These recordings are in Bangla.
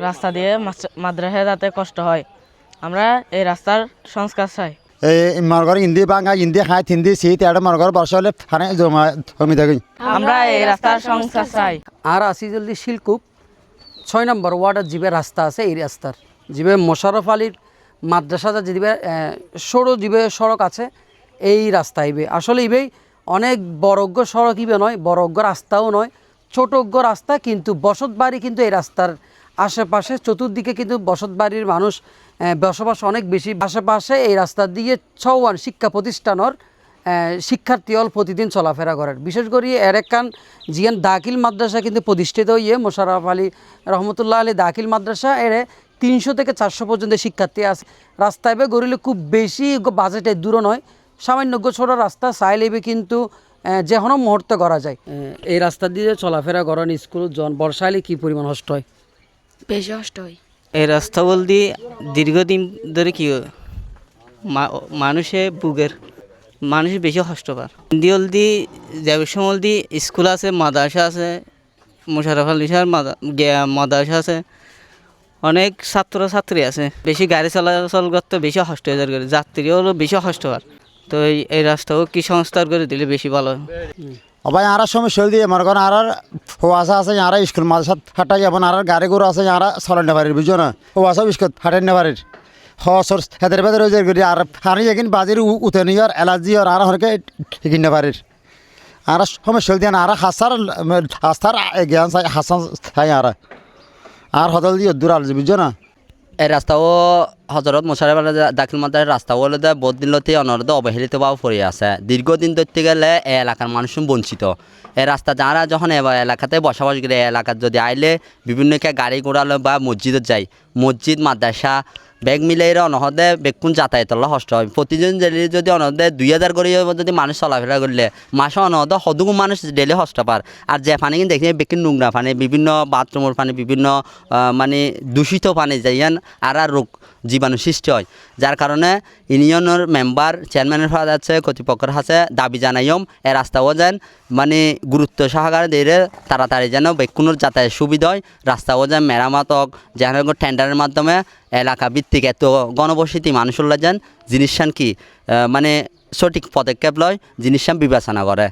রাস্তা দিয়ে মাদ্রাসায় যাতে কষ্ট হয়। আমরা এই রাস্তার সংস্কার চাই। মরগর হিন্দি বাংলা হিন্দি হাত হিন্দি শীত এটা মরগর বর্ষা হলে খানে জমা কমি থাকে। আমরা এই রাস্তার সংস্কার চাই। আর আসি জলদি শিলকুপ 6 নম্বর ওয়ার্ডের জিবে রাস্তা আছে, এই রাস্তার জিবে মোশাররফ আলীর মাদ্রাসা জিবে সড়ো জিবে সড়ক আছে, এই রাস্তা ইবে আসলে ইবেই অনেক বড়জ্ঞ সড়ক ইবে নয়, বড়জ্ঞ রাস্তাও নয়, ছোটজ্ঞ রাস্তা, কিন্তু বসত বাড়ি কিন্তু এই রাস্তার আশেপাশে চতুর্দিকে কিন্তু বসত বাড়ির মানুষ বসবাস অনেক বেশি। আশেপাশে এই রাস্তা দিয়ে 6 শিক্ষা প্রতিষ্ঠানের শিক্ষার্থী অল প্রতিদিন চলাফেরা করেন। বিশেষ করে এরেকান জিয়ান দাখিল মাদ্রাসা কিন্তু প্রতিষ্ঠিত হয়ে মোশাররফ আলী রহমতুল্লাহ আলী দাখিল মাদ্রাসা এর 300 থেকে 400 পর্যন্ত শিক্ষার্থী আছে। রাস্তায় গড়িলে খুব বেশি বাজেটের দূর নয়, সামান্য ছোট রাস্তা চাইলে কিন্তু যে কোনো মুহূর্তে করা যায়। এই রাস্তা দিয়ে চলাফেরা করেন স্কুল জন বর্ষাইলে কি পরিমাণ কষ্ট হয়? বেশি কষ্ট হয়। এই রাস্তা বলতে দীর্ঘদিন ধরে কি মানুষে বুকের মানুষ বেশি কষ্ট পার। হিন্দি হলদি জলদি স্কুল আছে, মাদ্রাসা আছে, মোশাররফ আলী স্যার মাদ্রাসা আছে, অনেক ছাত্রছাত্রী আছে। বেশি গাড়ি চলাচল করতে বেশি কষ্ট হয়ে যায়, যাত্রীও হলো বেশি কষ্ট পার। তো এই রাস্তাও কি সংস্কার করে দিলে বেশি ভালো হয়। আবার আর সমস্যা দিয়ে মনে করেন আর হোয়াশা আছে, আর স্কুল মাদ্রাসা হাঁটাই যাবেন, আর গাড়ি গরু আছে, আর চলান না পারির বুঝছো না, হোয়াশা স্কুল হাঁটাই না পারির হসর হেদের ভেতরে যে করি আর হানি যেখানে বাজির উঠে নিয়ে আর অ্যালার্জি আর হরকে ঠিক না পারির আর সমস্যা দিয়ে আর আস্থার জ্ঞান চাই হাসান চাই আর হদল দিয়ে দূর আলজি বুঝছো না। এই রাস্তাও হজরত মোশাররফ আলী দাখিল মাদ্রাসার রাস্তা হলে বহুত দিনতে অনরদ অবহেলিত ভাবে পড়ে আছে। দীর্ঘদিন ধরতে গেলে এই এলাকার মানুষ বঞ্চিত। এই রাস্তা যারা যখন এলাকাতে বসবাস করে এলাকার যদি আইলে বিভিন্ন গাড়ি ঘোড়ালো বা মসজিদত যায়, মসজিদ মাদ্রাসা ব্যাগ মিলে অনহদে বেগুন যাতায়াতের কষ্ট হয়। প্রতিদিন যদি অনহদে 2000 করে যদি মানুষ চলাফেরা করলে মাসে অনহদ সদুকু মানুষ ডেলি কষ্ট পার। আর যে পানি কিন্তু দেখি বেগুন নোংরা পানি, বিভিন্ন বাথরুমের পানি, বিভিন্ন মানে দূষিত পানি যাইয়ান আর রোগ জীবাণু সৃষ্টি হয়। যার কারণে ইউনিয়নের মেম্বার চেয়ারম্যানের ফাদ আছে, কর্তৃপক্ষের কাছে দাবি জানাইম এই রাস্তাও যেন মানে গুরুত্ব সহকারে দিয়ে তাড়াতাড়ি যেন বেগুনের যাতায়াত সুবিধা হয়। রাস্তাও যেন মেরামত হোক, যেন টেন্ডারের মাধ্যমে এলাকা ভিত্তিক এত গণবসতি মানুষরা যেন জিনিসটান কি মানে সঠিক পদক্ষেপ লয়, জিনিসটান বিবেচনা করে।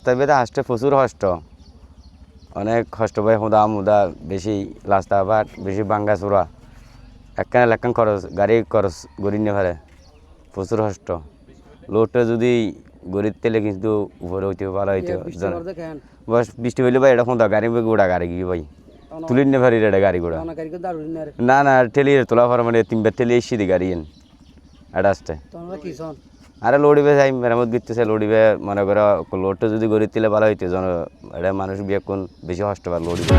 তবে আসতে প্রচুর কষ্ট, অনেক কষ্ট পাই, হুদা মুদা বেশি রাস্তাঘাট বেশি ভাঙ্গা চোরা, একখান খরচ গাড়ি খরচ গড়ি নিয়ে পারে, প্রচুর কষ্ট। লোডটা যদি গড়ির তেলে কিন্তু উপরে হইতে ভালো হইতে বস বৃষ্টি হইলে ভাই এটা হুদা গাড়ি গোড়া গাড়ি গিয়ে ভাই তুলি নিয়ে পারি এটা গাড়ি গোড়া না না ঠেলি তোলা পারে মানে 3 ঠেলি এসছি দি গাড়ি এটা আসতে আরে লোডিবে যাই মেরামত গিতেছে লোডিবে মনে করো লোডটা যদি গড়ির তেলে ভালো হইতে জন এটা মানুষ বিয়ে কোন বেশি কষ্ট পার লোডিবে।